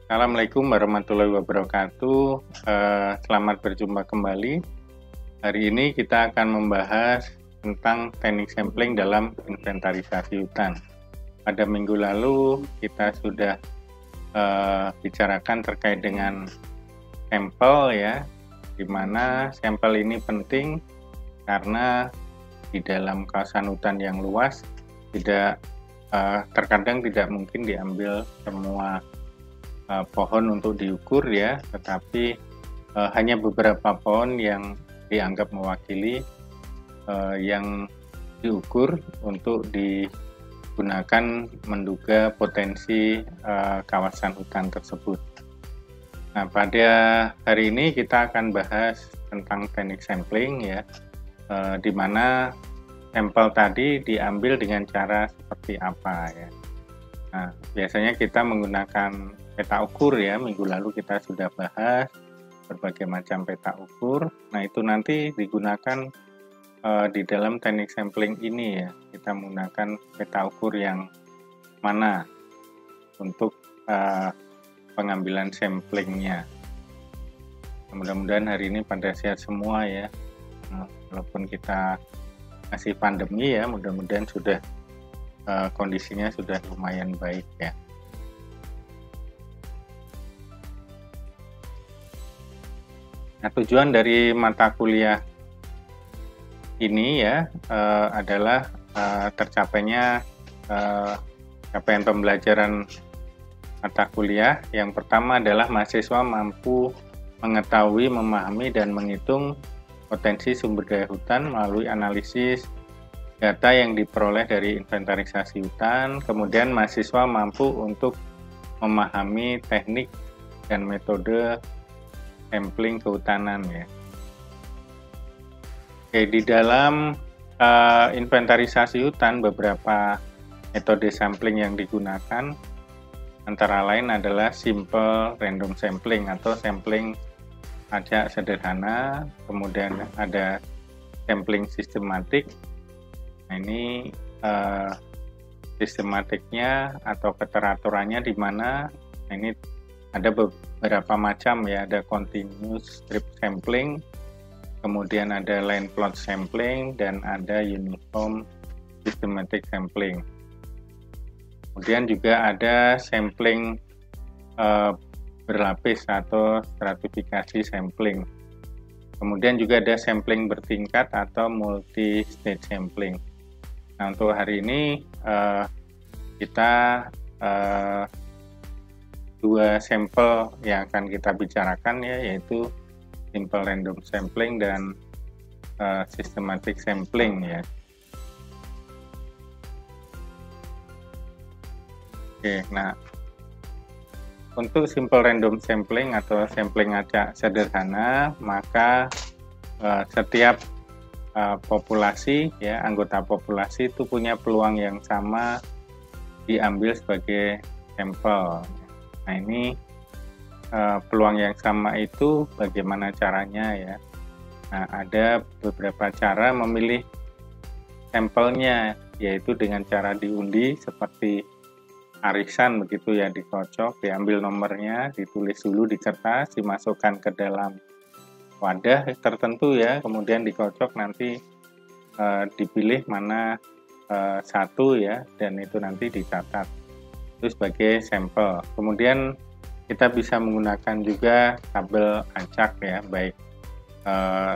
Assalamualaikum warahmatullahi wabarakatuh. Selamat berjumpa kembali. Hari ini kita akan membahas tentang teknik sampling dalam inventarisasi hutan. Pada minggu lalu kita sudah bicarakan terkait dengan sampel ya, di mana sampel ini penting karena di dalam kawasan hutan yang luas terkadang tidak mungkin diambil semua pohon untuk diukur ya, tetapi hanya beberapa pohon yang dianggap mewakili yang diukur untuk digunakan menduga potensi kawasan hutan tersebut. Nah, pada hari ini kita akan bahas tentang teknik sampling ya, di mana sampel tadi diambil dengan cara seperti apa ya. Nah, biasanya kita menggunakan peta ukur ya, minggu lalu kita sudah bahas berbagai macam peta ukur. Nah, itu nanti digunakan di dalam teknik sampling ini ya. Kita menggunakan peta ukur yang mana untuk pengambilan samplingnya. Mudah-mudahan hari ini pada sehat semua ya. Nah, walaupun kita masih pandemi ya, mudah-mudahan sudah kondisinya sudah lumayan baik ya. Nah, tujuan dari mata kuliah ini ya adalah tercapainya capaian pembelajaran mata kuliah. Yang pertama adalah mahasiswa mampu mengetahui, memahami, dan menghitung potensi sumber daya hutan melalui analisis data yang diperoleh dari inventarisasi hutan. Kemudian mahasiswa mampu untuk memahami teknik dan metode sampling kehutanan ya. Oke, di dalam inventarisasi hutan beberapa metode sampling yang digunakan antara lain adalah simple random sampling atau sampling acak sederhana, kemudian ada sampling sistematik. Nah, ini sistematiknya atau keteraturannya di mana ini ada beberapa macam ya, ada continuous strip sampling, kemudian ada line plot sampling, dan ada uniform systematic sampling. Kemudian juga ada sampling berlapis atau stratifikasi sampling. Kemudian juga ada sampling bertingkat atau multi-stage sampling. Nah, untuk hari ini kita dua sampel yang akan kita bicarakan ya, yaitu simple random sampling dan systematic sampling ya. Oke, nah untuk simple random sampling atau sampling acak sederhana, maka setiap populasi ya, anggota populasi itu punya peluang yang sama diambil sebagai sampel. Nah, ini peluang yang sama itu bagaimana caranya ya. Nah, ada beberapa cara memilih sampelnya, yaitu dengan cara diundi seperti arisan begitu ya, dikocok, diambil nomornya, ditulis dulu di kertas, dimasukkan ke dalam wadah tertentu ya, kemudian dikocok, nanti dipilih mana satu ya, dan itu nanti dicatat itu sebagai sampel. Kemudian kita bisa menggunakan juga tabel acak ya, baik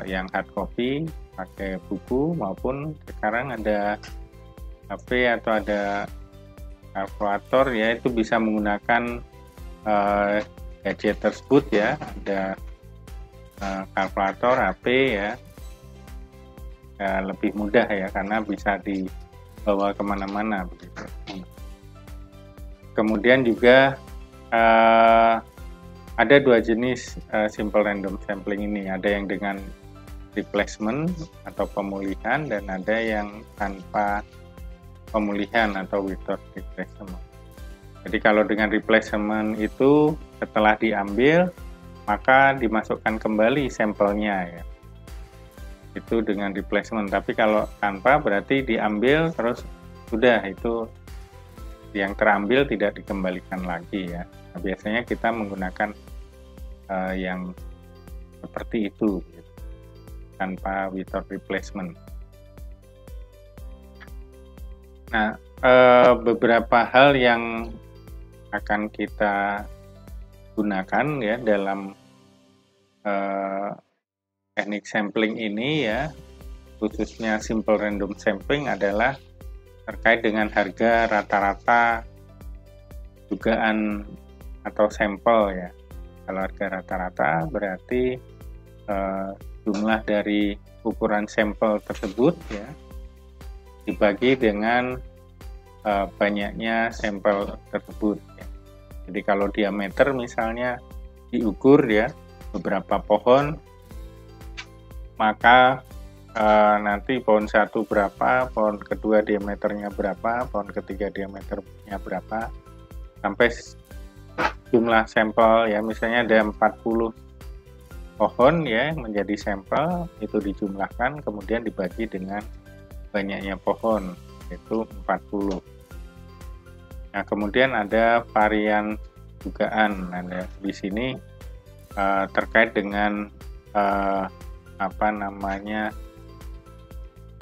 yang hard copy pakai buku maupun sekarang ada HP atau ada kalkulator ya, itu bisa menggunakan gadget tersebut ya, ada kalkulator HP ya, lebih mudah ya karena bisa dibawa kemana-mana begitu. Kemudian juga ada dua jenis simple random sampling ini, ada yang dengan replacement atau pemulihan dan ada yang tanpa pemulihan atau without replacement. Jadi kalau dengan replacement itu setelah diambil maka dimasukkan kembali sampelnya ya, itu dengan replacement. Tapi kalau tanpa berarti diambil terus sudah, itu yang terambil tidak dikembalikan lagi ya. Nah, biasanya kita menggunakan yang seperti itu gitu, tanpa without replacement. Nah, beberapa hal yang akan kita gunakan ya dalam teknik sampling ini ya, khususnya simple random sampling adalah terkait dengan harga rata-rata dugaan atau sampel ya. Kalau harga rata-rata berarti jumlah dari ukuran sampel tersebut ya dibagi dengan banyaknya sampel tersebut ya. Jadi kalau diameter misalnya diukur ya beberapa pohon, maka nanti pohon satu berapa, pohon kedua diameternya berapa, pohon ketiga diameternya berapa, sampai jumlah sampel ya, misalnya ada 40 pohon ya menjadi sampel, itu dijumlahkan kemudian dibagi dengan banyaknya pohon, yaitu 40. Nah, kemudian ada varian dugaan. Nah, di sini terkait dengan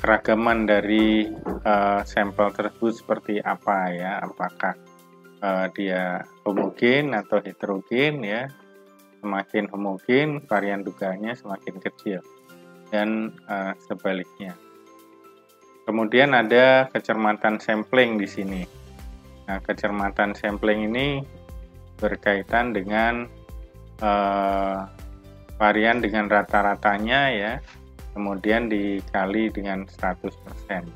keragaman dari sampel tersebut seperti apa ya, apakah dia homogen atau heterogen ya. Semakin homogen varian dugaannya semakin kecil dan sebaliknya. Kemudian ada kecermatan sampling di sini. Nah, kecermatan sampling ini berkaitan dengan varian dengan rata-ratanya ya, kemudian dikali dengan 100%.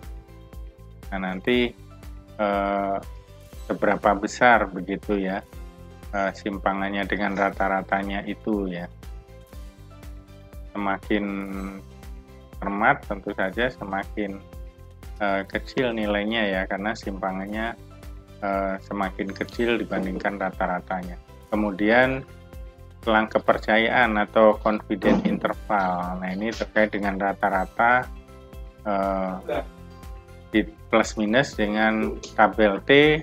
Nah, nanti seberapa besar begitu ya simpangannya dengan rata-ratanya itu ya. Semakin cermat tentu saja semakin kecil nilainya ya, karena simpangannya semakin kecil dibandingkan rata-ratanya. Kemudian selang kepercayaan atau confidence interval. Nah, ini terkait dengan rata-rata di plus minus dengan tabel T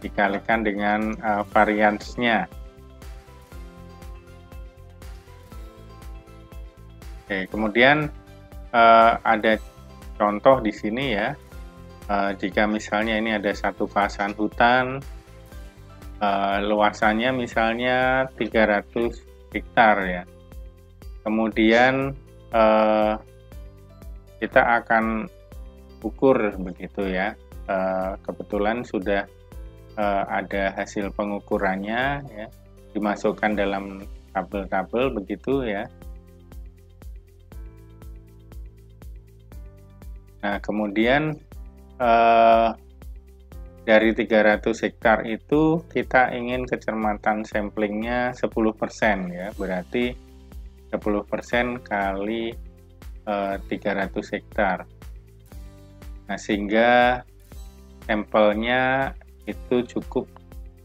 dikalikan dengan variansnya. Oke, kemudian ada contoh di sini ya. Jika misalnya ini ada satu kawasan hutan, luasannya misalnya 300 hektar ya. Kemudian kita akan ukur begitu ya. Kebetulan sudah ada hasil pengukurannya ya, dimasukkan dalam tabel-tabel begitu ya. Nah, kemudian dari 300 hektar itu kita ingin kecermatan samplingnya 10% ya, berarti 10% kali 300 hektar. Nah, sehingga sampelnya itu cukup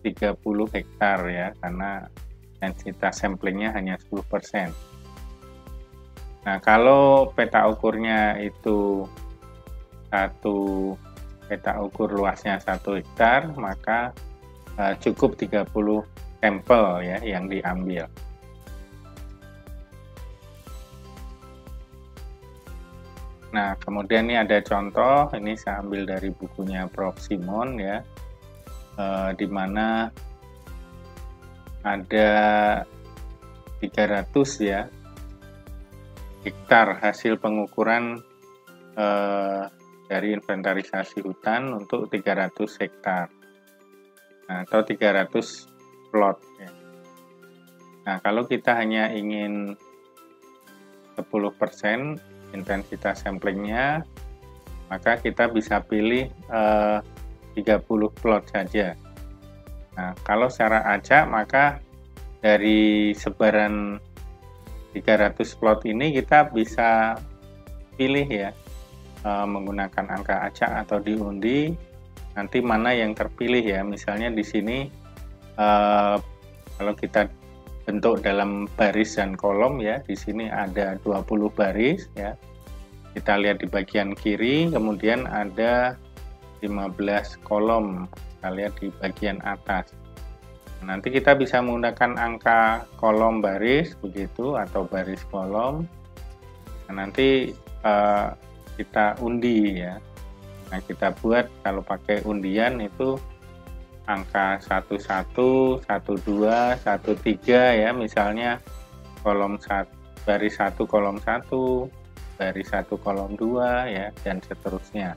30 hektar ya, karena densitas samplingnya hanya 10%. Nah, kalau peta ukurnya itu satu peta ukur luasnya 1 hektar, maka cukup 30 sampel ya yang diambil. Nah, kemudian ini ada contoh, ini saya ambil dari bukunya Prof. Simon ya, di mana ada 300 ya hektar hasil pengukuran dari inventarisasi hutan untuk 300 hektar, nah, atau 300 plot ya. Nah, kalau kita hanya ingin 10% intensitas samplingnya, maka kita bisa pilih 30 plot saja. Nah, kalau secara acak, maka dari sebaran 300 plot ini kita bisa pilih ya, menggunakan angka acak atau diundi, nanti mana yang terpilih ya. Misalnya di sini kalau kita bentuk dalam baris dan kolom ya, di sini ada 20 baris ya. Kita lihat di bagian kiri, kemudian ada 15 kolom, kita lihat di bagian atas. Nanti kita bisa menggunakan angka kolom baris begitu atau baris kolom. Nah, nanti kita undi ya. Nah, kita buat kalau pakai undian itu angka 11, 12, 13 ya, misalnya kolom 1, baris 1 kolom 1, baris 1 kolom 2 ya, dan seterusnya.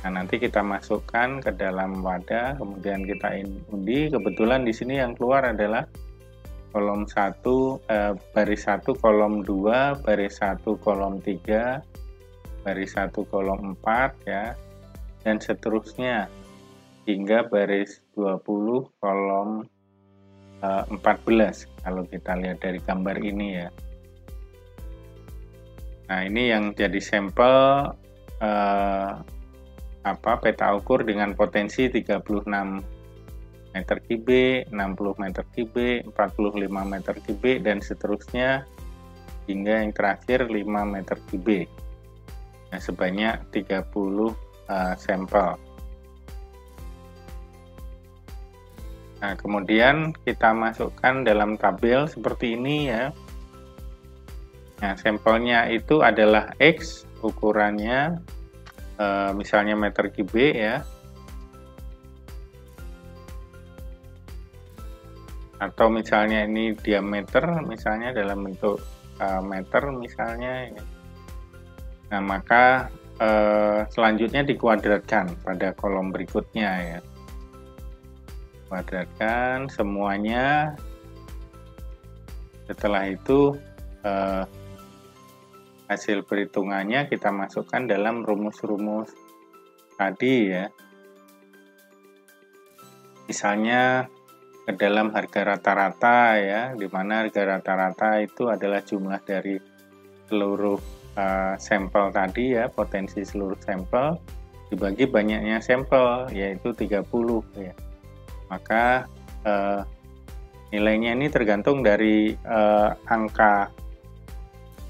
Nah, nanti kita masukkan ke dalam wadah, kemudian kita undi. Kebetulan di sini yang keluar adalah kolom 1, baris 1 kolom 2, baris 1 kolom 3, baris 1 kolom 4 ya, dan seterusnya hingga baris 20 kolom 14 kalau kita lihat dari gambar ini ya. Nah, ini yang jadi sampel peta ukur dengan potensi 36 meter kubik, 60 meter kubik, 45 meter kubik, dan seterusnya hingga yang terakhir 5 meter kubik. Nah, sebanyak 30 sampel. Nah, kemudian kita masukkan dalam tabel seperti ini ya. Nah, sampelnya itu adalah X, ukurannya misalnya meter kubik ya, atau misalnya ini diameter, misalnya dalam bentuk meter misalnya ya. Nah, maka selanjutnya dikuadratkan pada kolom berikutnya ya. Kuadratkan semuanya. Setelah itu hasil perhitungannya kita masukkan dalam rumus-rumus tadi ya. Misalnya ke dalam harga rata-rata ya, di mana harga rata-rata itu adalah jumlah dari seluruh sampel tadi ya, potensi seluruh sampel dibagi banyaknya sampel, yaitu 30 ya. Maka nilainya ini tergantung dari angka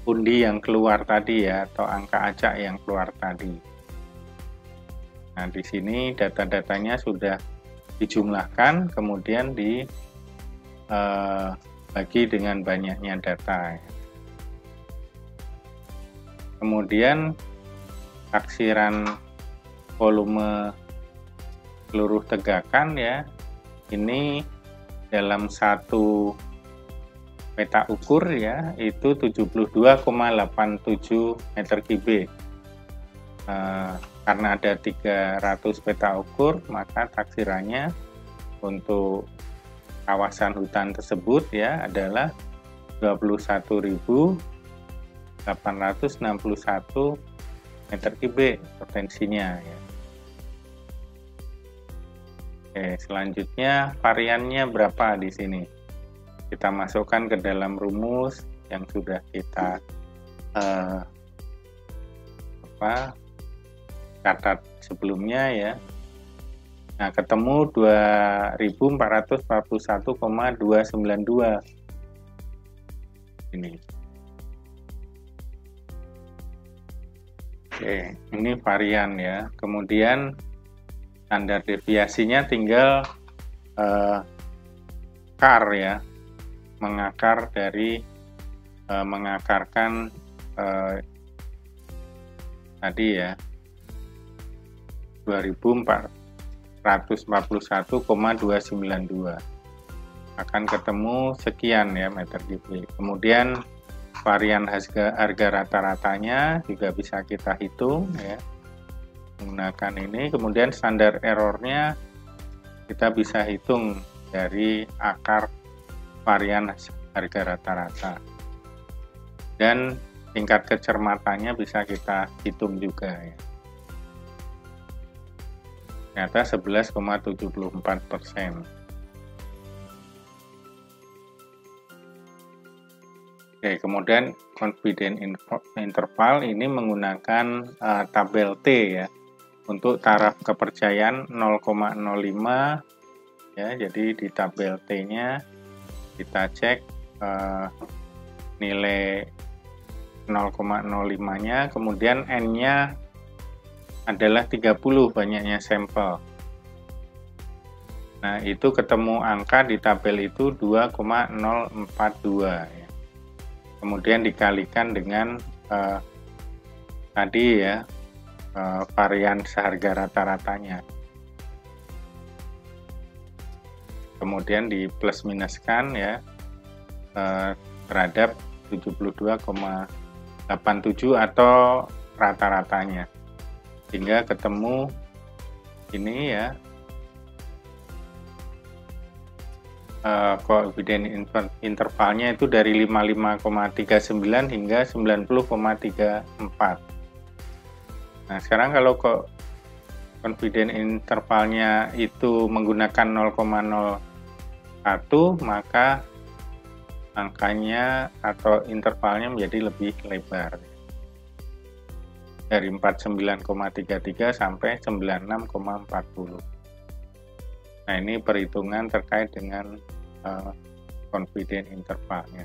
undi yang keluar tadi ya, atau angka acak yang keluar tadi. Nah, di sini data-datanya sudah dijumlahkan, kemudian dibagi dengan banyaknya data. Kemudian taksiran volume seluruh tegakan ya, ini dalam satu peta ukur ya, itu 72,87 meter kubik. Karena ada 300 peta ukur, maka taksirannya untuk kawasan hutan tersebut ya adalah 21.861 meter kubik potensinya ya. Oke, selanjutnya variannya berapa di sini? Kita masukkan ke dalam rumus yang sudah kita catat sebelumnya ya. Nah, ketemu 2441,292 ini. Oke, ini varian ya. Kemudian standar deviasinya tinggal CAR ya, mengakar dari mengakarkan tadi ya 2441,292 akan ketemu sekian ya meter kubik. Kemudian varian harga rata-ratanya juga bisa kita hitung ya menggunakan ini. Kemudian standar errornya kita bisa hitung dari akar varian harga rata-rata, dan tingkat kecermatannya bisa kita hitung juga ya. Ternyata 11,74%. Oke, kemudian confidence interval ini menggunakan tabel T ya, untuk taraf kepercayaan 0,05 ya. Jadi di tabel T-nya kita cek nilai 0,05-nya, kemudian N-nya adalah 30 banyaknya sampel. Nah, itu ketemu angka di tabel itu 2,042 ya. Kemudian dikalikan dengan tadi ya, varian seharga rata-ratanya. Kemudian di plus minuskan ya terhadap 72,87 atau rata-ratanya. Sehingga ketemu ini ya, koefisien intervalnya itu dari 55,39 hingga 90,34. Nah, sekarang kalau confidence intervalnya itu menggunakan 0,01, maka angkanya atau intervalnya menjadi lebih lebar. Dari 49,33 sampai 96,40. Nah, ini perhitungan terkait dengan confidence intervalnya.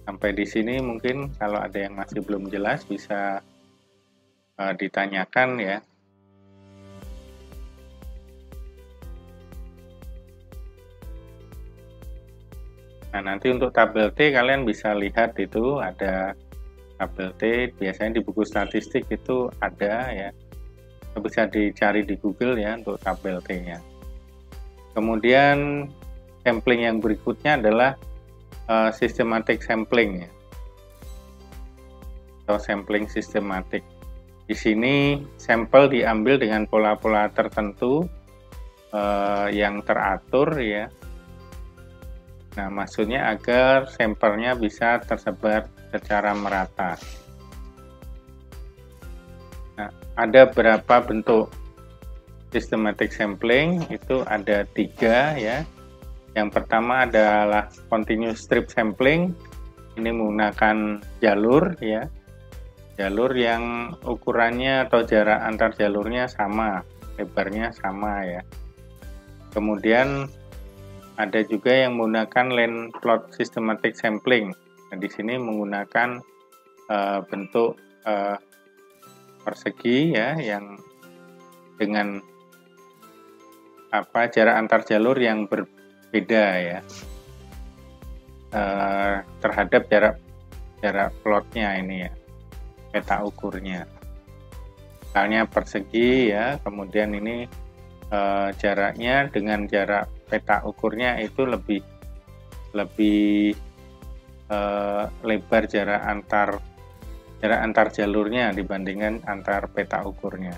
Sampai di sini mungkin kalau ada yang masih belum jelas bisa ditanyakan ya. Nah, nanti untuk tabel T kalian bisa lihat itu ada tabel T, biasanya di buku statistik itu ada ya. Bisa dicari di Google ya untuk tabel T-nya. Kemudian sampling yang berikutnya adalah systematic sampling ya, atau sampling sistematik. Di sini sampel diambil dengan pola-pola tertentu yang teratur ya. Nah, maksudnya agar sampelnya bisa tersebar secara merata. Nah, ada berapa bentuk systematic sampling? Itu ada 3 ya. Yang pertama adalah continuous strip sampling. Ini menggunakan jalur ya. Jalur yang ukurannya atau jarak antar jalurnya sama, lebarnya sama ya. Kemudian ada juga yang menggunakan line plot systematic sampling. Nah, di sini menggunakan bentuk persegi ya, yang dengan jarak antar jalur yang berbeda ya, terhadap jarak plotnya ini ya, peta ukurnya. Misalnya persegi ya, kemudian ini jaraknya dengan jarak peta ukurnya itu lebih lebar jarak antar jalurnya dibandingkan antar peta ukurnya.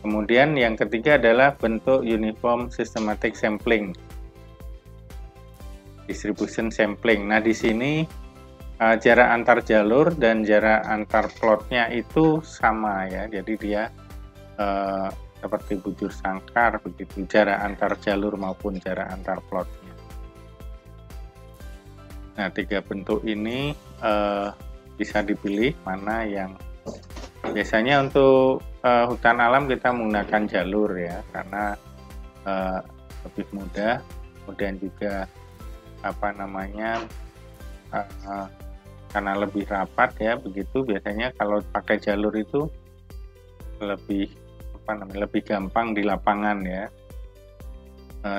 Kemudian yang ketiga adalah bentuk uniform systematic sampling, distribution sampling. Nah, di sini jarak antar jalur dan jarak antar plotnya itu sama ya, jadi dia seperti bujur sangkar begitu, jarak antar jalur maupun jarak antar plotnya. Nah, 3 bentuk ini bisa dipilih mana yang biasanya untuk hutan alam kita menggunakan jalur ya, karena lebih mudah, kemudian juga karena lebih rapat ya, begitu. Biasanya kalau pakai jalur itu lebih gampang di lapangan ya,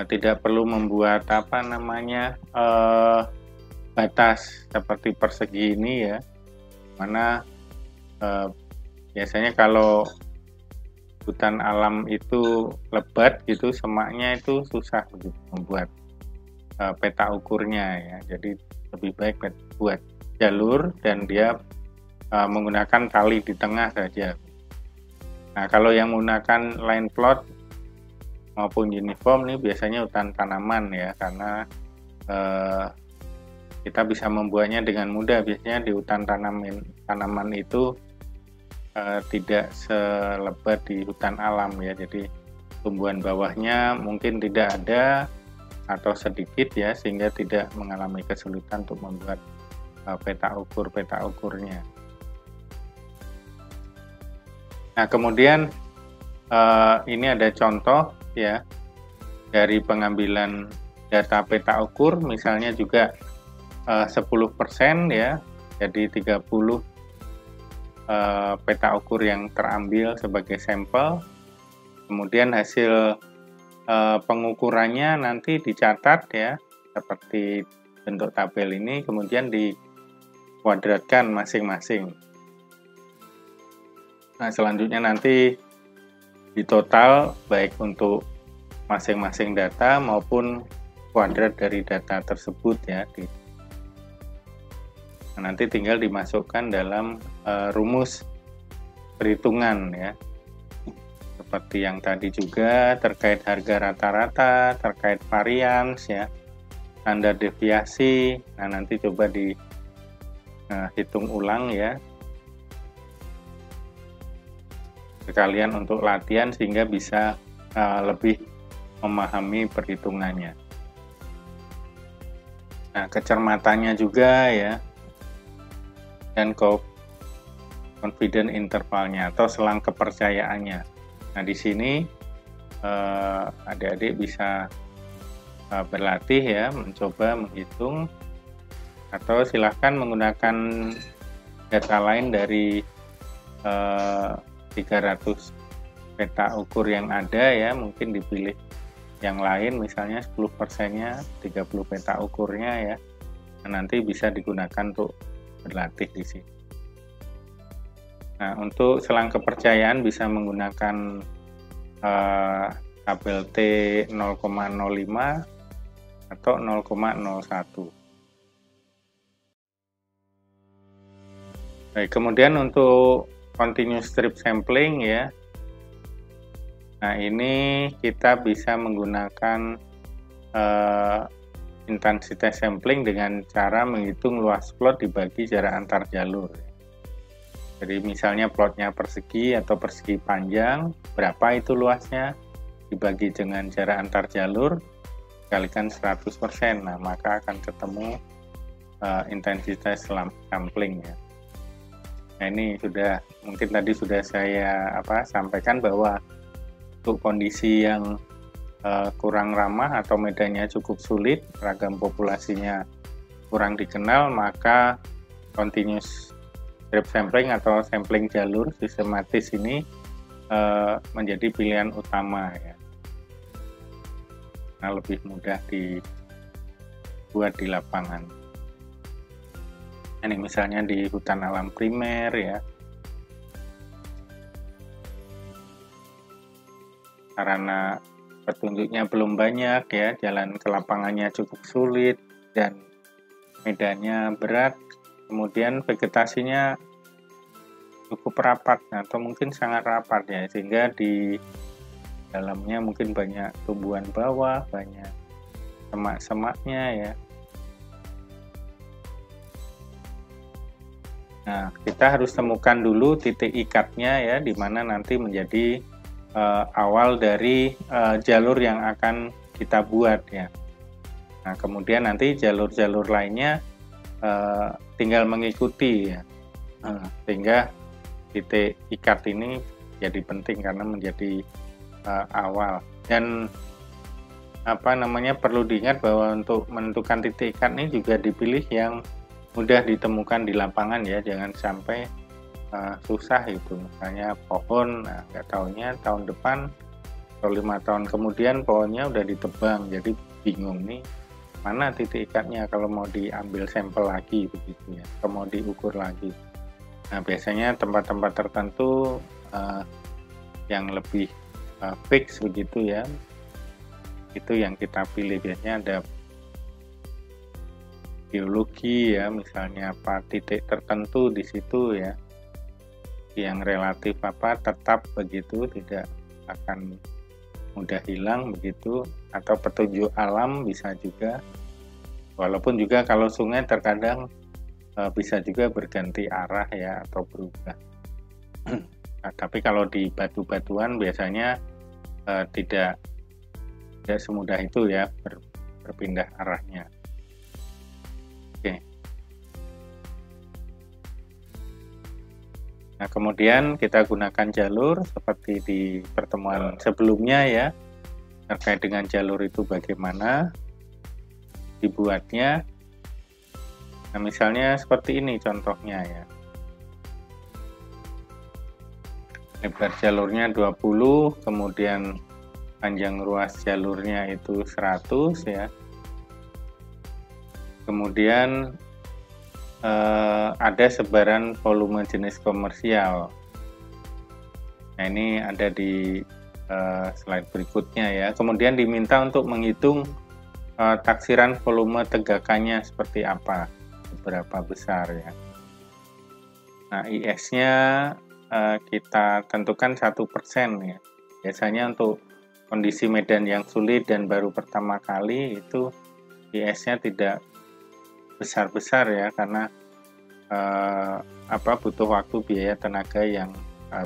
tidak perlu membuat batas seperti persegi ini ya, mana biasanya kalau hutan alam itu lebat gitu, semaknya itu susah begitu membuat peta ukurnya ya, jadi lebih baik buat jalur dan dia menggunakan tali di tengah saja. Nah, kalau yang menggunakan line plot maupun uniform ini biasanya hutan tanaman ya, karena kita bisa membuatnya dengan mudah. Biasanya di hutan tanaman itu tidak selebat di hutan alam ya, jadi tumbuhan bawahnya mungkin tidak ada atau sedikit ya, sehingga tidak mengalami kesulitan untuk membuat peta ukurnya. Nah, kemudian ini ada contoh ya dari pengambilan data peta ukur, misalnya juga 10% ya, jadi 30 peta ukur yang terambil sebagai sampel, kemudian hasil pengukurannya nanti dicatat ya, seperti bentuk tabel ini, kemudian dikuadratkan masing-masing. Nah, selanjutnya nanti di total baik untuk masing-masing data maupun kuadrat dari data tersebut ya. Nah, nanti tinggal dimasukkan dalam rumus perhitungan ya. Seperti yang tadi juga terkait harga rata-rata, terkait varians ya, standar deviasi. Nah, nanti coba dihitung ulang ya. Sekalian untuk latihan sehingga bisa lebih memahami perhitungannya. Nah, kecermatannya juga ya, dan confidence intervalnya atau selang kepercayaannya. Nah, di sini adik-adik bisa berlatih ya, mencoba menghitung, atau silahkan menggunakan data lain dari 300 peta ukur yang ada ya, mungkin dipilih yang lain, misalnya 10%-nya 30 peta ukurnya ya. Nah, nanti bisa digunakan untuk berlatih di sini. Nah, untuk selang kepercayaan bisa menggunakan tabel T 0,05 atau 0,01. Baik, kemudian untuk continuous strip sampling ya. Nah, ini kita bisa menggunakan intensitas sampling dengan cara menghitung luas plot dibagi jarak antar jalur. Jadi misalnya plotnya persegi atau persegi panjang, berapa itu luasnya, dibagi dengan jarak antar jalur, kalikan 100%. Nah, maka akan ketemu intensitas sampling ya. Nah, ini mungkin tadi sudah saya sampaikan bahwa untuk kondisi yang kurang ramah atau medannya cukup sulit, ragam populasinya kurang dikenal, maka continuous strip sampling atau sampling jalur sistematis ini menjadi pilihan utama ya. Nah, lebih mudah dibuat di lapangan. Ini misalnya di hutan alam primer ya. Karena petunjuknya belum banyak ya, jalan ke lapangannya cukup sulit dan medannya berat, kemudian vegetasinya cukup rapat atau mungkin sangat rapat ya, sehingga di dalamnya mungkin banyak tumbuhan bawah, banyak semak-semaknya ya. Nah, kita harus temukan dulu titik ikatnya ya, di mana nanti menjadi awal dari jalur yang akan kita buat ya. Nah, kemudian nanti jalur-jalur lainnya tinggal mengikuti ya. Sehingga titik ikat ini jadi penting karena menjadi awal. Dan perlu diingat bahwa untuk menentukan titik ikat ini juga dipilih yang mudah ditemukan di lapangan ya, jangan sampai susah itu, misalnya pohon, nggak tahunya tahun depan atau 5 tahun kemudian pohonnya udah ditebang, jadi bingung nih mana titik ikatnya kalau mau diambil sampel lagi begitu ya, atau mau diukur lagi. Nah, biasanya tempat-tempat tertentu yang lebih fix begitu ya, itu yang kita pilih. Biasanya ada geologi ya, misalnya titik tertentu di situ ya, yang relatif tetap begitu, tidak akan mudah hilang begitu, atau petunjuk alam bisa juga, walaupun juga kalau sungai terkadang bisa juga berganti arah ya atau berubah. Nah, tapi kalau di batu-batuan biasanya tidak semudah itu ya berpindah arahnya. Oke. Nah, kemudian kita gunakan jalur seperti di pertemuan sebelumnya ya, terkait dengan jalur itu bagaimana dibuatnya. Nah, misalnya seperti ini contohnya ya. Lebar jalurnya 20, kemudian panjang ruas jalurnya itu 100 ya. Kemudian ada sebaran volume jenis komersial. Nah, ini ada di slide berikutnya ya. Kemudian diminta untuk menghitung taksiran volume tegakannya seperti apa, seberapa besar ya. Nah, IS-nya kita tentukan 1% ya. Biasanya untuk kondisi medan yang sulit dan baru pertama kali itu IS-nya tidak besar-besar ya, karena butuh waktu biaya tenaga yang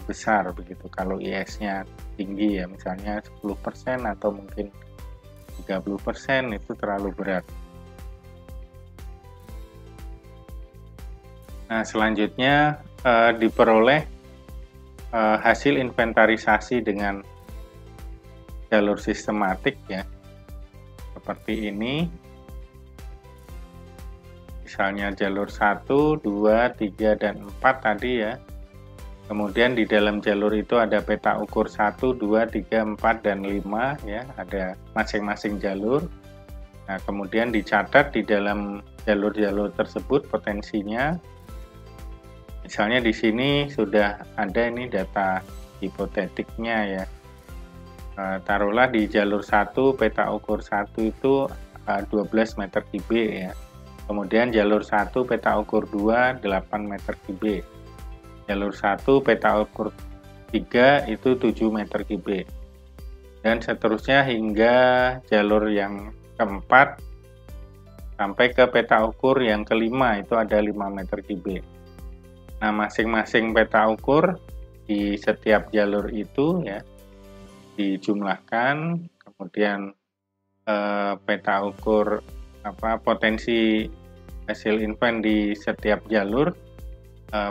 besar begitu. Kalau IS-nya tinggi ya, misalnya 10% atau mungkin 30% itu terlalu berat. Nah, selanjutnya diperoleh hasil inventarisasi dengan jalur sistematik ya, seperti ini. Misalnya jalur 1, 2, 3, dan 4 tadi ya. Kemudian di dalam jalur itu ada peta ukur 1, 2, 3, 4, dan 5 ya, ada masing-masing jalur. Nah, kemudian dicatat di dalam jalur-jalur tersebut potensinya. Misalnya di sini sudah ada ini data hipotetiknya ya. Taruhlah di jalur 1 peta ukur 1 itu 12 meter kubik ya. Kemudian jalur 1 peta ukur 2 8 meter kubik. Jalur 1 peta ukur 3 itu 7 meter kubik. Dan seterusnya hingga jalur yang keempat sampai ke peta ukur yang kelima itu ada 5 meter kubik. Nah, masing-masing peta ukur di setiap jalur itu ya dijumlahkan, kemudian peta ukur potensi hasil invent di setiap jalur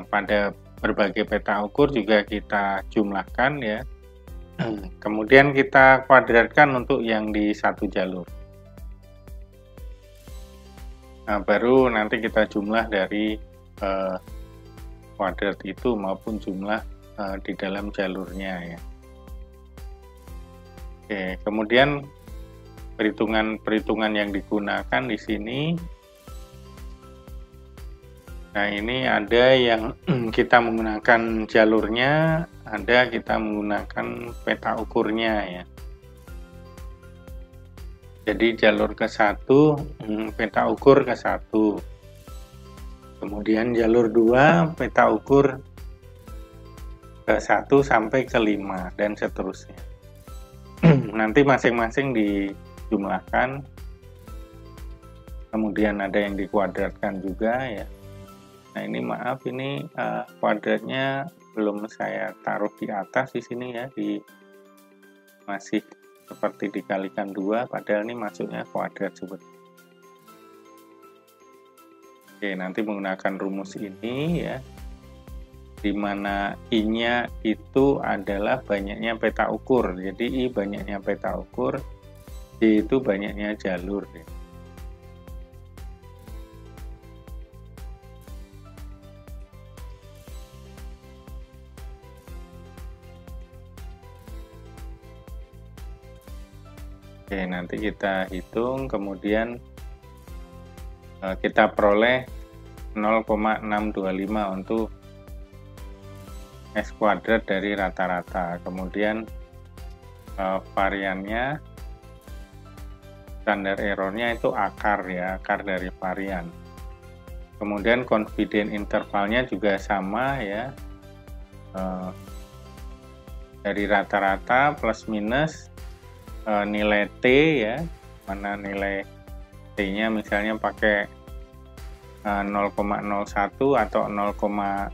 pada berbagai peta ukur juga kita jumlahkan ya. Kemudian kita kuadratkan untuk yang di satu jalur. Nah, baru nanti kita jumlah dari kuadrat itu maupun jumlah di dalam jalurnya ya. Oke, kemudian perhitungan yang digunakan di sini. Nah, ini ada yang kita menggunakan jalurnya, ada kita menggunakan peta ukurnya ya. Jadi jalur ke-1 peta ukur ke-1. Kemudian jalur 2 peta ukur ke-1 sampai ke-5 dan seterusnya. Nanti masing-masing dijumlahkan. Kemudian ada yang dikuadratkan juga ya. Nah, ini maaf, ini kuadratnya belum saya taruh di atas di sini ya, masih seperti dikalikan 2, padahal ini masuknya kuadrat sebetulnya. Oke, nanti menggunakan rumus ini ya, di mana I-nya itu adalah banyaknya peta ukur. Jadi I banyaknya peta ukur, D itu banyaknya jalur ya. Oke, nanti kita hitung, kemudian kita peroleh 0,625 untuk S kuadrat dari rata-rata. Kemudian variannya, standar errornya itu akar ya, akar dari varian. Kemudian confidence intervalnya juga sama ya, dari rata-rata plus minus nilai T ya, mana nilai T-nya misalnya pakai 0,01 atau 0,05,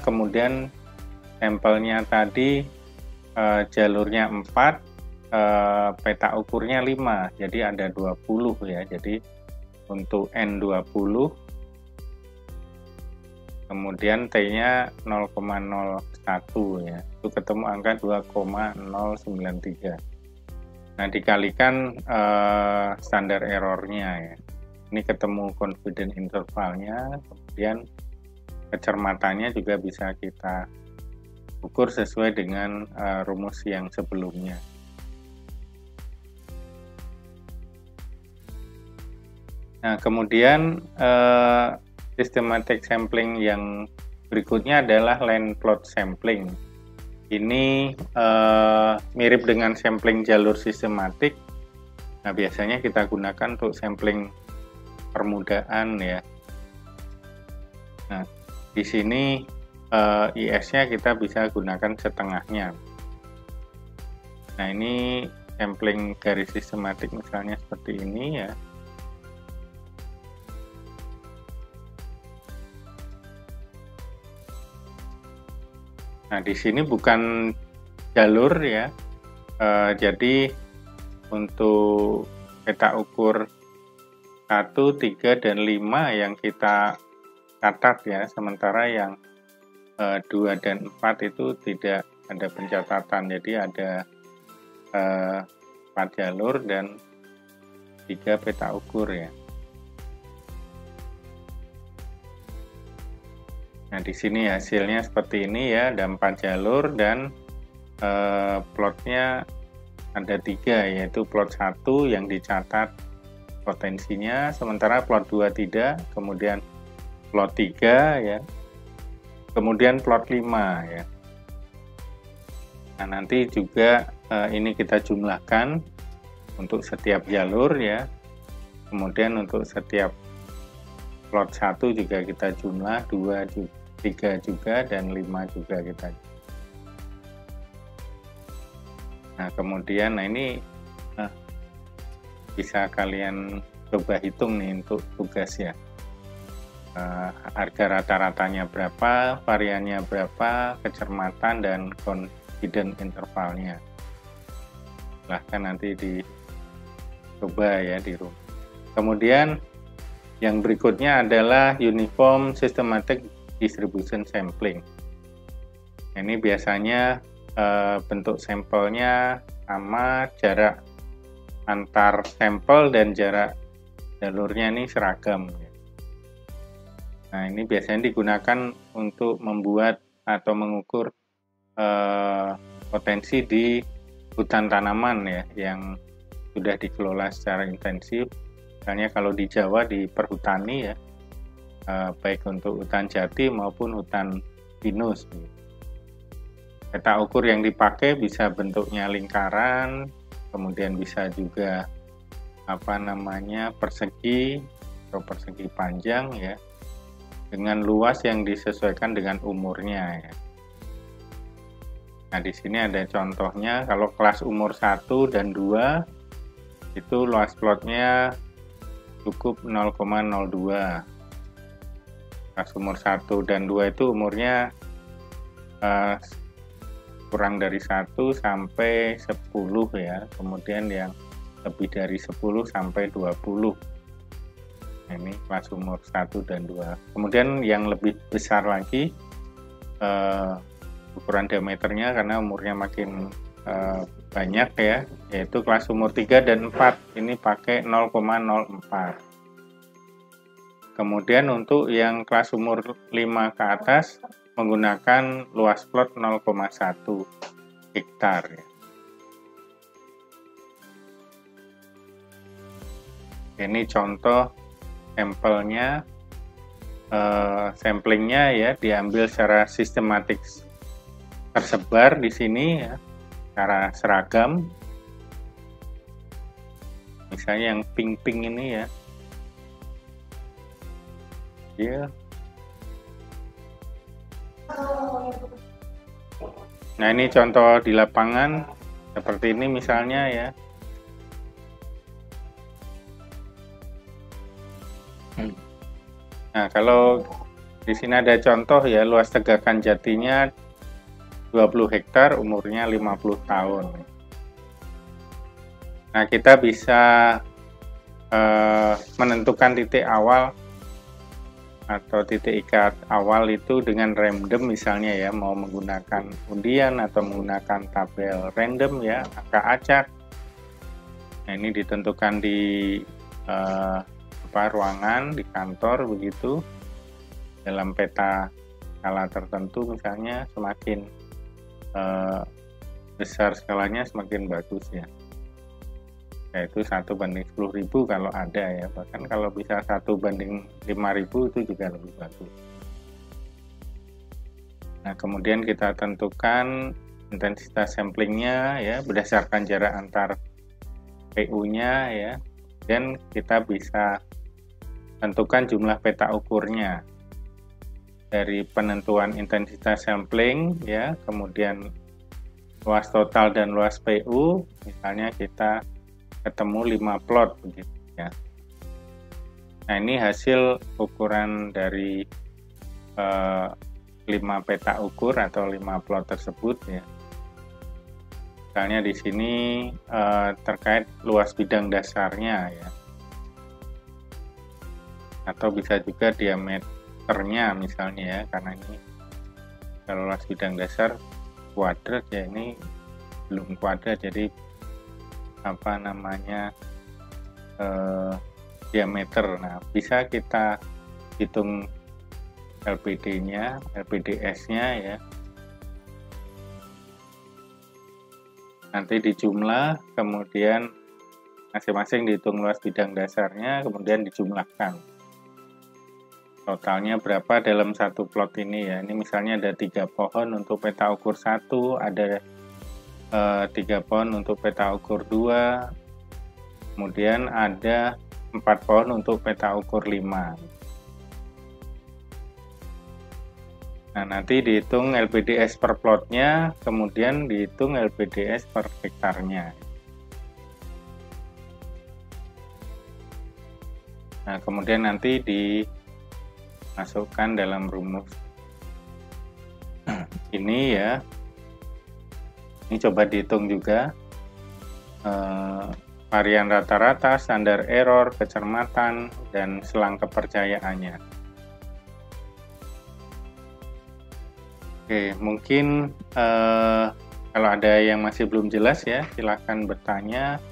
kemudian sampelnya tadi jalurnya 4, peta ukurnya 5, jadi ada 20 ya. Jadi untuk N20, kemudian T-nya 0,01 ya, itu ketemu angka 2,093. Nah, dikalikan standar errornya ya. Ini ketemu confidence intervalnya, kemudian kecermatannya juga bisa kita ukur sesuai dengan rumus yang sebelumnya. Nah, kemudian systematic sampling yang berikutnya adalah line plot sampling. Ini mirip dengan sampling jalur sistematik. Nah, biasanya kita gunakan untuk sampling permudaan ya. Nah, di sini IS-nya kita bisa gunakan setengahnya. Nah, ini sampling garis sistematik misalnya seperti ini ya. Nah, di sini bukan jalur ya. Jadi untuk peta ukur 1, 3, dan 5 yang kita catat ya, sementara yang 2 dan 4 itu tidak ada pencatatan. Jadi ada 4 jalur dan 3 peta ukur ya. Nah, di sini hasilnya seperti ini ya, ada 4 jalur dan plotnya ada 3, yaitu plot 1 yang dicatat potensinya, sementara plot 2 tidak, kemudian plot 3 ya, kemudian plot 5 ya. Nah, nanti juga ini kita jumlahkan untuk setiap jalur ya, kemudian untuk setiap plot 1 juga kita jumlah, 2 juga, 3 juga, dan 5 juga kita. Nah, kemudian ini bisa kalian coba hitung nih untuk tugas ya. Harga rata-ratanya berapa, variannya berapa, kecermatan, dan confidence intervalnya. Silahkan nanti dicoba ya di rumah. Kemudian yang berikutnya adalah uniform systematic distribution sampling. Ini biasanya bentuk sampelnya sama, jarak antar sampel dan jarak jalurnya ini seragam. Nah, ini biasanya digunakan untuk membuat atau mengukur potensi di hutan tanaman ya, yang sudah dikelola secara intensif. Misalnya kalau di Jawa di perhutani ya, baik untuk hutan jati maupun hutan pinus. Peta ukur yang dipakai bisa bentuknya lingkaran, kemudian bisa juga persegi atau persegi panjang ya, dengan luas yang disesuaikan dengan umurnya ya. Nah, di sini ada contohnya. Kalau kelas umur 1 dan 2 itu luas plotnya cukup 0,02. Kelas umur 1 dan 2 itu umurnya kurang dari 1 sampai 10 ya. Kemudian yang lebih dari 10 sampai 20. Ini kelas umur 1 dan 2. Kemudian yang lebih besar lagi ukuran diameternya karena umurnya makin banyak ya, yaitu kelas umur 3 dan 4. Ini pakai 0,04. Kemudian untuk yang kelas umur 5 ke atas menggunakan luas plot 0,1 hektar ya. Ini contoh sampelnya, samplingnya ya, diambil secara sistematik tersebar di sini ya, secara seragam. Misalnya yang pink-pink ini ya. Nah, ini contoh di lapangan seperti ini misalnya ya. Nah, kalau di sini ada contoh ya, luas tegakan jatinya 20 hektar, umurnya 50 tahun. Nah, kita bisa menentukan titik awal atau titik ikat awal itu dengan random misalnya ya, mau menggunakan undian atau menggunakan tabel random ya, angka acak. Nah, ini ditentukan di ruangan, di kantor begitu, dalam peta skala tertentu misalnya, semakin besar skalanya semakin bagus ya. yaitu 1:10.000 kalau ada ya, bahkan kalau bisa 1:5.000 itu juga lebih bagus. Nah, kemudian kita tentukan intensitas samplingnya ya berdasarkan jarak antar PU-nya ya, dan kita bisa tentukan jumlah peta ukurnya dari penentuan intensitas sampling ya, kemudian luas total dan luas PU, misalnya kita ketemu 5 plot begitu ya. Nah, ini hasil ukuran dari 5 peta ukur atau 5 plot tersebut ya. Misalnya di sini terkait luas bidang dasarnya ya. Atau bisa juga diameternya misalnya ya, karena ini kalau luas bidang dasar kuadrat ya, ini belum kuadrat, jadi apa namanya diameter. Nah, bisa kita hitung LPD-nya, LPDS-nya ya. Nanti dijumlah, kemudian masing-masing dihitung luas bidang dasarnya, kemudian dijumlahkan. Totalnya berapa dalam satu plot ini ya. Ini misalnya ada 3 pohon untuk peta ukur 1, ada 3 pohon untuk peta ukur 2, kemudian ada 4 pohon untuk peta ukur 5. Nah, nanti dihitung LPDS per plotnya, kemudian dihitung LPDS per hektarnya. Nah, kemudian nanti dimasukkan dalam rumus ini ya. Ini coba dihitung juga varian rata-rata, standar error, kecermatan, dan selang kepercayaannya. Oke, mungkin kalau ada yang masih belum jelas ya, silakan bertanya.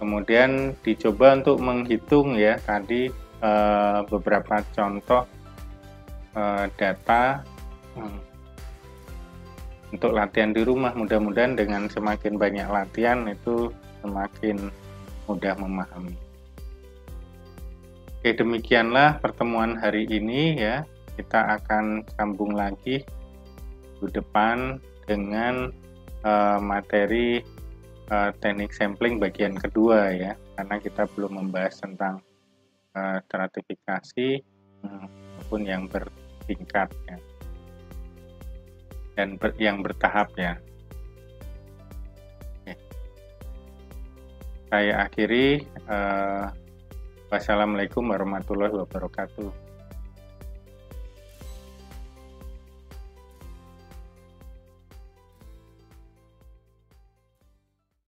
Kemudian dicoba untuk menghitung ya tadi beberapa contoh data untuk latihan di rumah. Mudah-mudahan dengan semakin banyak latihan itu semakin mudah memahami. Oke, demikianlah pertemuan hari ini ya. Kita akan sambung lagi minggu depan dengan materi teknik sampling bagian kedua ya, karena kita belum membahas tentang stratifikasi maupun yang bertingkat ya, dan yang bertahap ya. Oke. Saya akhiri. Wassalamualaikum warahmatullahi wabarakatuh.